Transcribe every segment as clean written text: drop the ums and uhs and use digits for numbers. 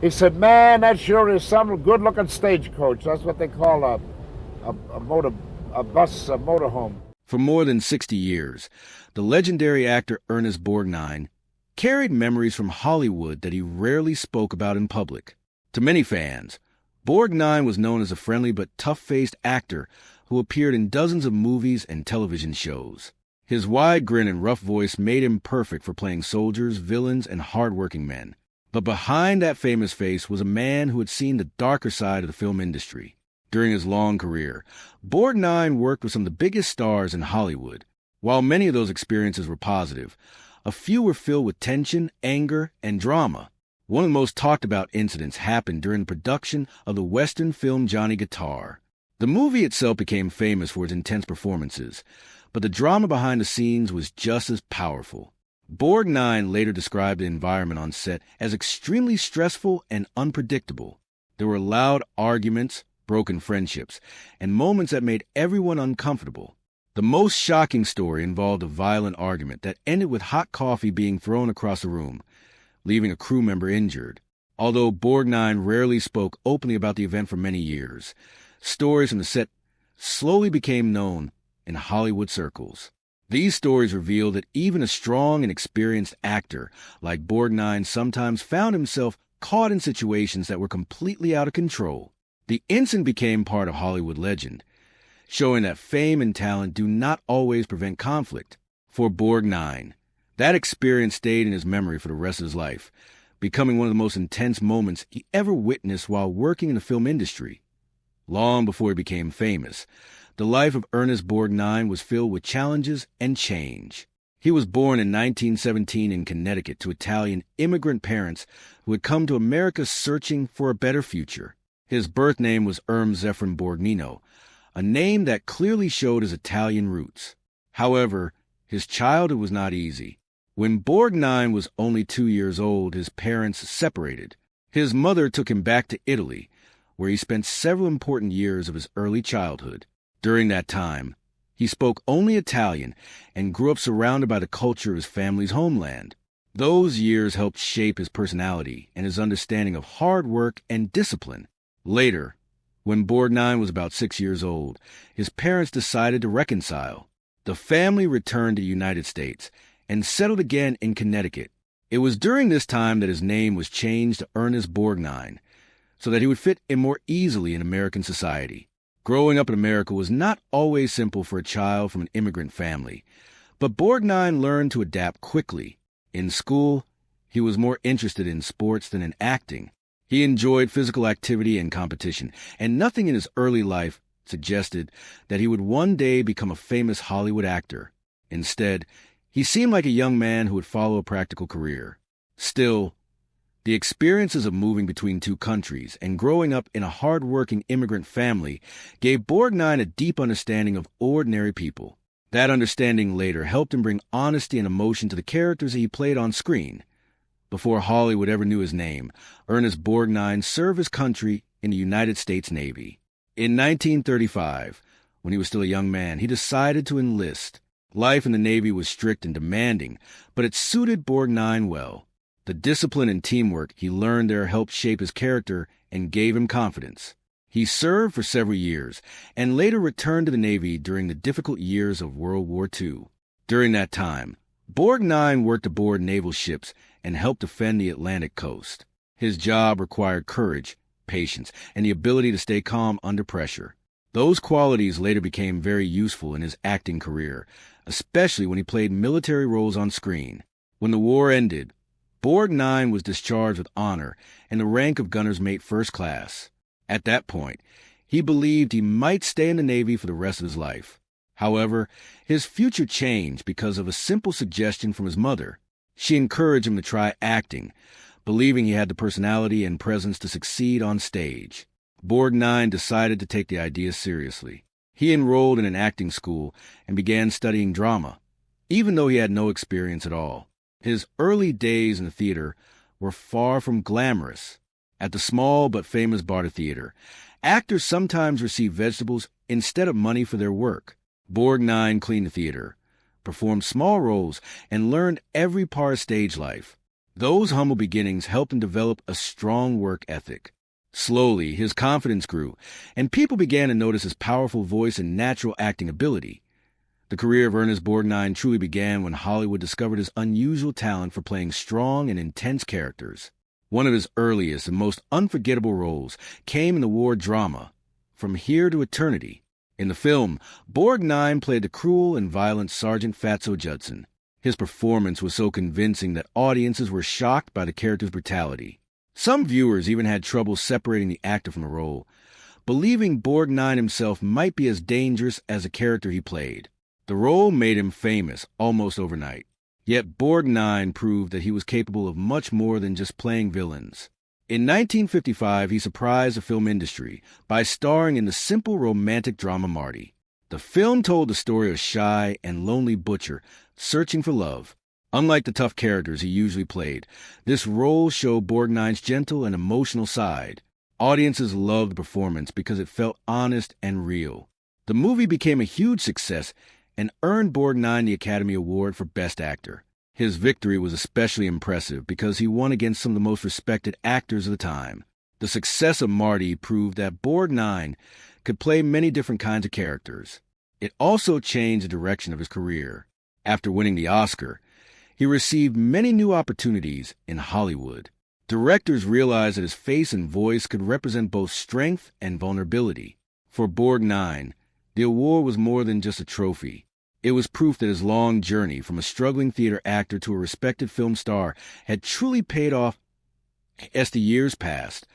He said, "Man, that sure is some good-looking stagecoach. That's what they call a bus, a motorhome." For more than 60 years, the legendary actor Ernest Borgnine carried memories from Hollywood that he rarely spoke about in public. To many fans, Borgnine was known as a friendly but tough-faced actor who appeared in dozens of movies and television shows. His wide grin and rough voice made him perfect for playing soldiers, villains, and hard-working men. But behind that famous face was a man who had seen the darker side of the film industry. During his long career, Borgnine worked with some of the biggest stars in Hollywood. While many of those experiences were positive, a few were filled with tension, anger, and drama. One of the most talked about incidents happened during the production of the Western film Johnny Guitar. The movie itself became famous for its intense performances, but the drama behind the scenes was just as powerful. Borgnine later described the environment on set as extremely stressful and unpredictable. There were loud arguments, broken friendships, and moments that made everyone uncomfortable. The most shocking story involved a violent argument that ended with hot coffee being thrown across the room, leaving a crew member injured. Although Borgnine rarely spoke openly about the event for many years, stories from the set slowly became known in Hollywood circles. These stories reveal that even a strong and experienced actor like Borgnine sometimes found himself caught in situations that were completely out of control. The incident became part of Hollywood legend, showing that fame and talent do not always prevent conflict. For Borgnine, that experience stayed in his memory for the rest of his life, becoming one of the most intense moments he ever witnessed while working in the film industry. Long before he became famous, the life of Ernest Borgnine was filled with challenges and change. He was born in 1917 in Connecticut to Italian immigrant parents who had come to America searching for a better future. His birth name was Ernest Borgnine, a name that clearly showed his Italian roots. However, his childhood was not easy. When Borgnine was only 2 years old, his parents separated. His mother took him back to Italy, where he spent several important years of his early childhood. During that time, he spoke only Italian and grew up surrounded by the culture of his family's homeland. Those years helped shape his personality and his understanding of hard work and discipline. Later, when Borgnine was about 6 years old, his parents decided to reconcile. The family returned to the United States and settled again in Connecticut. It was during this time that his name was changed to Ernest Borgnine, so that he would fit in more easily in American society. Growing up in America was not always simple for a child from an immigrant family, but Borgnine learned to adapt quickly. In school, he was more interested in sports than in acting. He enjoyed physical activity and competition, and nothing in his early life suggested that he would one day become a famous Hollywood actor. Instead, he seemed like a young man who would follow a practical career. Still, the experiences of moving between two countries and growing up in a hard-working immigrant family gave Borgnine a deep understanding of ordinary people. That understanding later helped him bring honesty and emotion to the characters he played on screen. Before Hollywood ever knew his name, Ernest Borgnine served his country in the United States Navy. In 1935, when he was still a young man, he decided to enlist. Life in the Navy was strict and demanding, but it suited Borgnine well. The discipline and teamwork he learned there helped shape his character and gave him confidence. He served for several years and later returned to the Navy during the difficult years of World War II. During that time, Borgnine worked aboard naval ships and helped defend the Atlantic coast. His job required courage, patience, and the ability to stay calm under pressure. Those qualities later became very useful in his acting career, especially when he played military roles on screen. When the war ended, Borgnine was discharged with honor and the rank of gunner's mate first class. At that point, he believed he might stay in the Navy for the rest of his life. However, his future changed because of a simple suggestion from his mother. She encouraged him to try acting, believing he had the personality and presence to succeed on stage. Borgnine decided to take the idea seriously. He enrolled in an acting school and began studying drama, even though he had no experience at all. His early days in the theater were far from glamorous. At the small but famous Barter Theater, actors sometimes received vegetables instead of money for their work. Borgnine cleaned the theater, performed small roles, and learned every part of stage life. Those humble beginnings helped him develop a strong work ethic. Slowly, his confidence grew, and people began to notice his powerful voice and natural acting ability. The career of Ernest Borgnine truly began when Hollywood discovered his unusual talent for playing strong and intense characters. One of his earliest and most unforgettable roles came in the war drama, From Here to Eternity. In the film, Borgnine played the cruel and violent Sergeant Fatso Judson. His performance was so convincing that audiences were shocked by the character's brutality. Some viewers even had trouble separating the actor from the role, believing Borgnine himself might be as dangerous as the character he played. The role made him famous almost overnight. Yet Borgnine proved that he was capable of much more than just playing villains. In 1955, he surprised the film industry by starring in the simple romantic drama Marty. The film told the story of a shy and lonely butcher searching for love. Unlike the tough characters he usually played, this role showed Borgnine's gentle and emotional side. Audiences loved the performance because it felt honest and real. The movie became a huge success and earned Borgnine the Academy Award for Best Actor. His victory was especially impressive because he won against some of the most respected actors of the time. The success of Marty proved that Borgnine could play many different kinds of characters. It also changed the direction of his career. After winning the Oscar, he received many new opportunities in Hollywood. Directors realized that his face and voice could represent both strength and vulnerability. For Borgnine, the award was more than just a trophy. It was proof that his long journey from a struggling theater actor to a respected film star had truly paid off. As the years passed,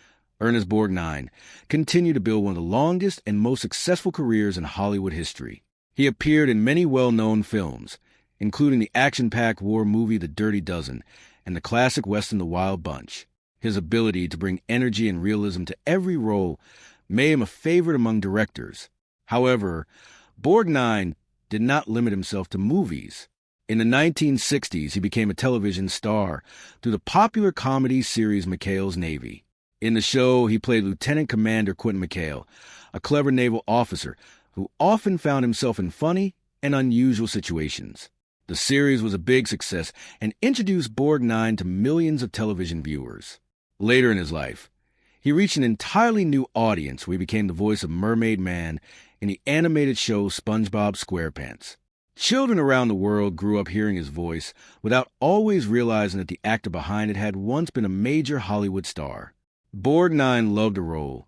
Ernest Borgnine continued to build one of the longest and most successful careers in Hollywood history. He appeared in many well-known films, including the action-packed war movie The Dirty Dozen and the classic western The Wild Bunch. His ability to bring energy and realism to every role made him a favorite among directors. However, Borgnine did not limit himself to movies. In the 1960s, he became a television star through the popular comedy series McHale's Navy. In the show, he played Lieutenant Commander Quentin McHale, a clever naval officer who often found himself in funny and unusual situations. The series was a big success and introduced Borgnine to millions of television viewers. Later in his life, he reached an entirely new audience where he became the voice of Mermaid Man in the animated show SpongeBob SquarePants. Children around the world grew up hearing his voice without always realizing that the actor behind it had once been a major Hollywood star. Borgnine loved the role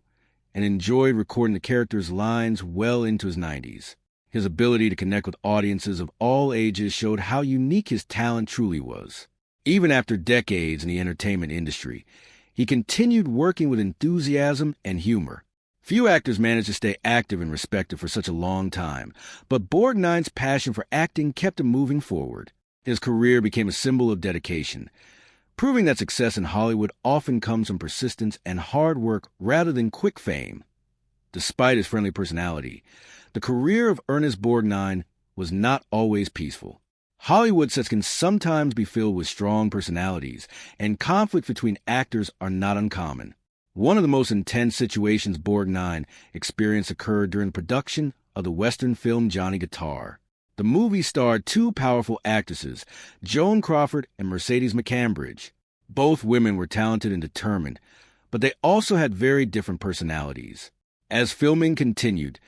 and enjoyed recording the character's lines well into his 90s. His ability to connect with audiences of all ages showed how unique his talent truly was. Even after decades in the entertainment industry, he continued working with enthusiasm and humor. Few actors managed to stay active and respected for such a long time, but Borgnine's passion for acting kept him moving forward. His career became a symbol of dedication, proving that success in Hollywood often comes from persistence and hard work rather than quick fame. Despite his friendly personality, the career of Ernest Borgnine was not always peaceful. Hollywood sets can sometimes be filled with strong personalities, and conflict between actors are not uncommon. One of the most intense situations Borgnine experienced occurred during the production of the Western film Johnny Guitar. The movie starred two powerful actresses, Joan Crawford and Mercedes McCambridge. Both women were talented and determined, but they also had very different personalities. As filming continued,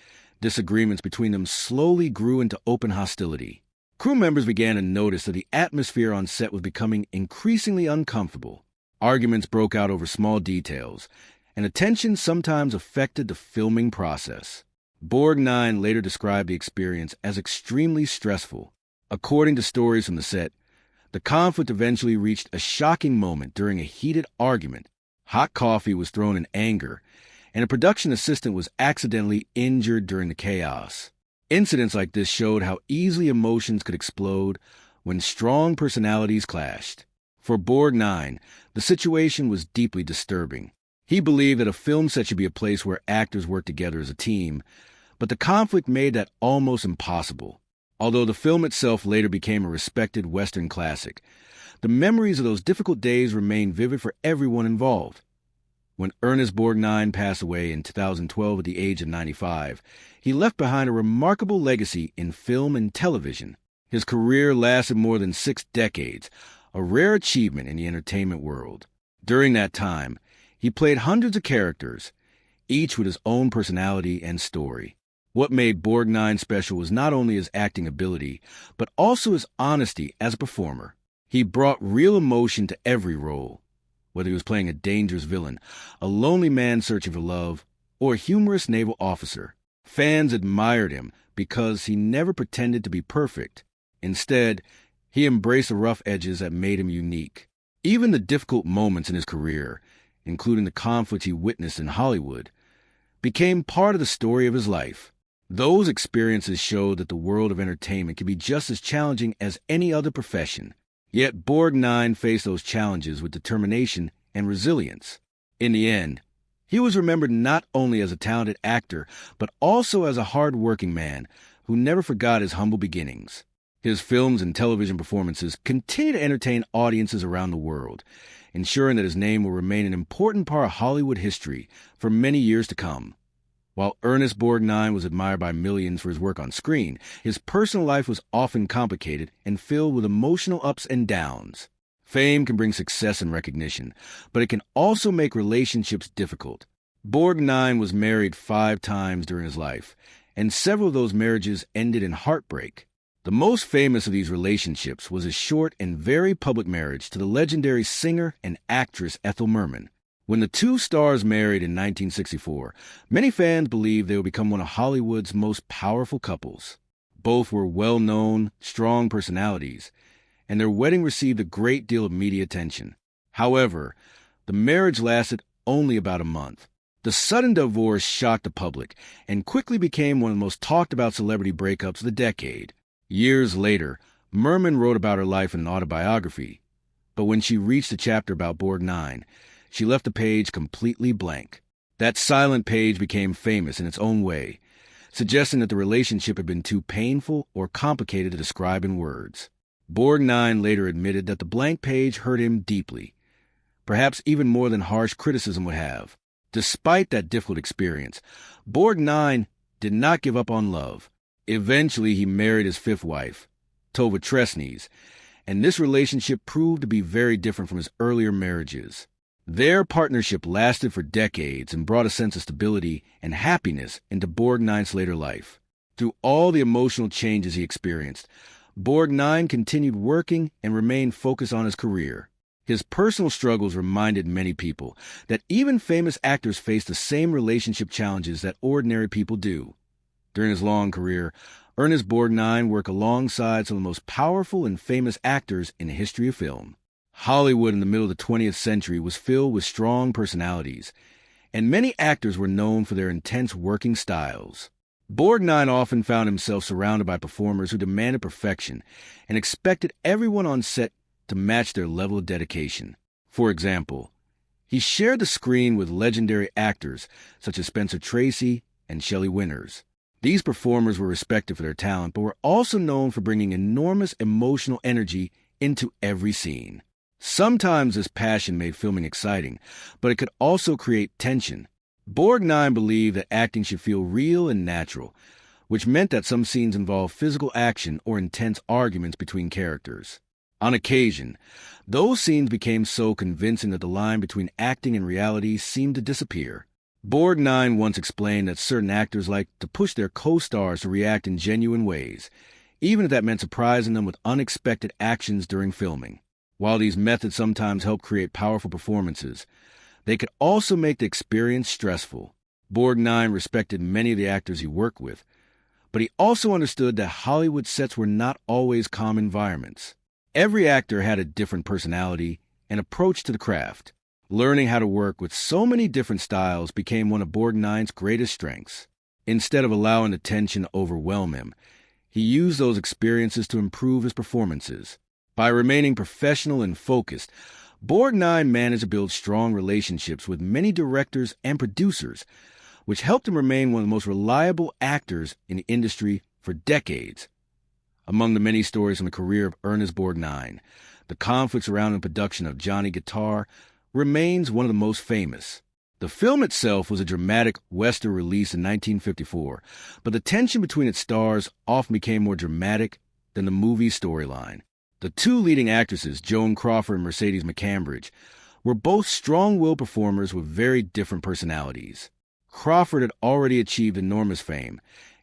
disagreements between them slowly grew into open hostility. Crew members began to notice that the atmosphere on set was becoming increasingly uncomfortable. Arguments broke out over small details, and the tension sometimes affected the filming process. Borgnine later described the experience as extremely stressful. According to stories from the set, the conflict eventually reached a shocking moment during a heated argument. Hot coffee was thrown in anger, and a production assistant was accidentally injured during the chaos. Incidents like this showed how easily emotions could explode when strong personalities clashed. For Borgnine, the situation was deeply disturbing. He believed that a film set should be a place where actors work together as a team, but the conflict made that almost impossible. Although the film itself later became a respected Western classic, the memories of those difficult days remain vivid for everyone involved. When Ernest Borgnine passed away in 2012 at the age of 95, he left behind a remarkable legacy in film and television. His career lasted more than 6 decades, a rare achievement in the entertainment world. During that time, he played hundreds of characters, each with his own personality and story. What made Borgnine special was not only his acting ability, but also his honesty as a performer. He brought real emotion to every role, whether he was playing a dangerous villain, a lonely man searching for love, or a humorous naval officer. Fans admired him because he never pretended to be perfect. Instead, he embraced the rough edges that made him unique. Even the difficult moments in his career, including the conflict he witnessed in Hollywood, became part of the story of his life. Those experiences showed that the world of entertainment can be just as challenging as any other profession. Yet Borgnine faced those challenges with determination and resilience. In the end, he was remembered not only as a talented actor, but also as a hard-working man who never forgot his humble beginnings. His films and television performances continue to entertain audiences around the world, ensuring that his name will remain an important part of Hollywood history for many years to come. While Ernest Borgnine was admired by millions for his work on screen, his personal life was often complicated and filled with emotional ups and downs. Fame can bring success and recognition, but it can also make relationships difficult. Borgnine was married 5 times during his life, and several of those marriages ended in heartbreak. The most famous of these relationships was his short and very public marriage to the legendary singer and actress Ethel Merman. When the two stars married in 1964, many fans believed they would become one of Hollywood's most powerful couples. Both were well-known, strong personalities, and their wedding received a great deal of media attention. However, the marriage lasted only about a month. The sudden divorce shocked the public and quickly became one of the most talked-about celebrity breakups of the decade. Years later, Merman wrote about her life in an autobiography, but when she reached the chapter about Borgnine, she left the page completely blank. That silent page became famous in its own way, suggesting that the relationship had been too painful or complicated to describe in words. Borgnine later admitted that the blank page hurt him deeply, perhaps even more than harsh criticism would have. Despite that difficult experience, Borgnine did not give up on love. Eventually, he married his 5th wife, Tova Tresnes, and this relationship proved to be very different from his earlier marriages. Their partnership lasted for decades and brought a sense of stability and happiness into Borgnine's later life. Through all the emotional changes he experienced, Borgnine continued working and remained focused on his career. His personal struggles reminded many people that even famous actors face the same relationship challenges that ordinary people do. During his long career, Ernest Borgnine worked alongside some of the most powerful and famous actors in the history of film. Hollywood in the middle of the 20th century was filled with strong personalities, and many actors were known for their intense working styles. Borgnine often found himself surrounded by performers who demanded perfection and expected everyone on set to match their level of dedication. For example, he shared the screen with legendary actors such as Spencer Tracy and Shelley Winters. These performers were respected for their talent, but were also known for bringing enormous emotional energy into every scene. Sometimes this passion made filming exciting, but it could also create tension. Borgnine believed that acting should feel real and natural, which meant that some scenes involved physical action or intense arguments between characters. On occasion, those scenes became so convincing that the line between acting and reality seemed to disappear. Borgnine once explained that certain actors like to push their co-stars to react in genuine ways, even if that meant surprising them with unexpected actions during filming. While these methods sometimes help create powerful performances, they could also make the experience stressful. Borgnine respected many of the actors he worked with, but he also understood that Hollywood sets were not always calm environments. Every actor had a different personality and approach to the craft. Learning how to work with so many different styles became one of Borgnine's greatest strengths. Instead of allowing the tension to overwhelm him, he used those experiences to improve his performances. By remaining professional and focused, Borgnine managed to build strong relationships with many directors and producers, which helped him remain one of the most reliable actors in the industry for decades. Among the many stories from the career of Ernest Borgnine, the conflict surrounding the production of Johnny Guitar remains one of the most famous. The film itself was a dramatic Western release in 1954, but the tension between its stars often became more dramatic than the movie's storyline. The two leading actresses, Joan Crawford and Mercedes McCambridge, were both strong-willed performers with very different personalities. Crawford had already achieved enormous fame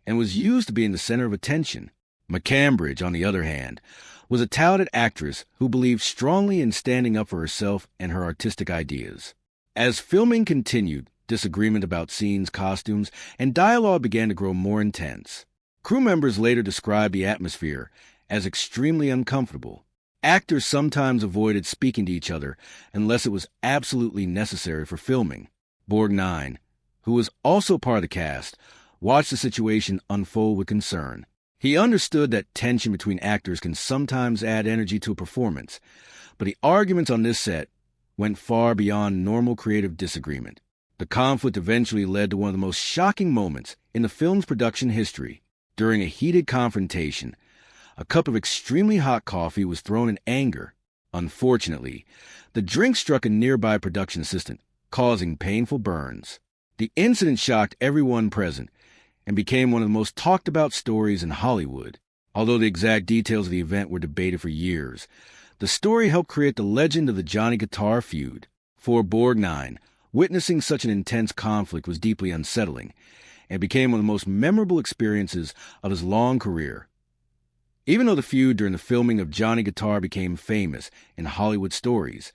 and was used to being the center of attention. McCambridge, on the other hand, was a talented actress who believed strongly in standing up for herself and her artistic ideas. As filming continued, disagreement about scenes, costumes, and dialogue began to grow more intense. Crew members later described the atmosphere as extremely uncomfortable. Actors sometimes avoided speaking to each other unless it was absolutely necessary for filming. Borgnine, who was also part of the cast, watched the situation unfold with concern. He understood that tension between actors can sometimes add energy to a performance, but the arguments on this set went far beyond normal creative disagreement. The conflict eventually led to one of the most shocking moments in the film's production history. During a heated confrontation, a cup of extremely hot coffee was thrown in anger. Unfortunately, the drink struck a nearby production assistant, causing painful burns. The incident shocked everyone present and became one of the most talked about stories in Hollywood. Although the exact details of the event were debated for years, the story helped create the legend of the Johnny Guitar feud. For Borgnine, witnessing such an intense conflict was deeply unsettling and became one of the most memorable experiences of his long career. Even though the feud during the filming of Johnny Guitar became famous in Hollywood stories,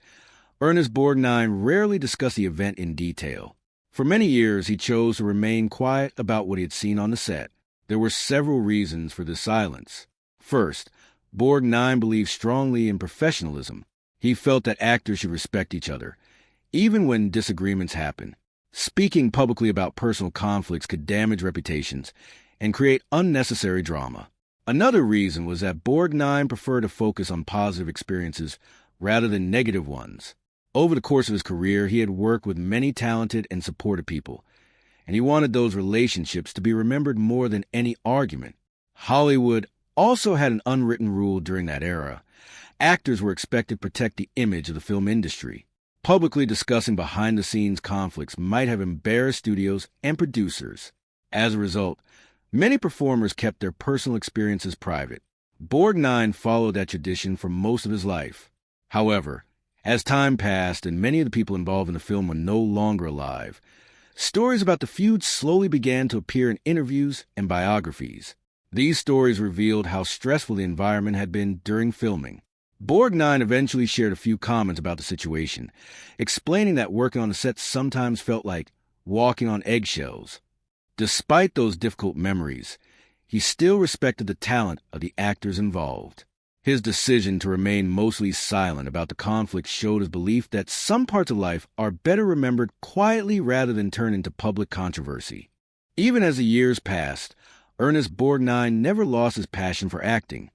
Ernest Borgnine rarely discussed the event in detail. For many years, he chose to remain quiet about what he had seen on the set. There were several reasons for this silence. First, Borgnine believed strongly in professionalism. He felt that actors should respect each other, even when disagreements happen. Speaking publicly about personal conflicts could damage reputations and create unnecessary drama. Another reason was that Borgnine preferred to focus on positive experiences rather than negative ones. Over the course of his career, he had worked with many talented and supportive people, and he wanted those relationships to be remembered more than any argument. Hollywood also had an unwritten rule during that era. Actors were expected to protect the image of the film industry. Publicly discussing behind-the-scenes conflicts might have embarrassed studios and producers. As a result, many performers kept their personal experiences private. Borgnine followed that tradition for most of his life. However, as time passed and many of the people involved in the film were no longer alive, stories about the feud slowly began to appear in interviews and biographies. These stories revealed how stressful the environment had been during filming. Borgnine eventually shared a few comments about the situation, explaining that working on the set sometimes felt like walking on eggshells. Despite those difficult memories, he still respected the talent of the actors involved. His decision to remain mostly silent about the conflict showed his belief that some parts of life are better remembered quietly rather than turn into public controversy. Even as the years passed, Ernest Borgnine never lost his passion for acting.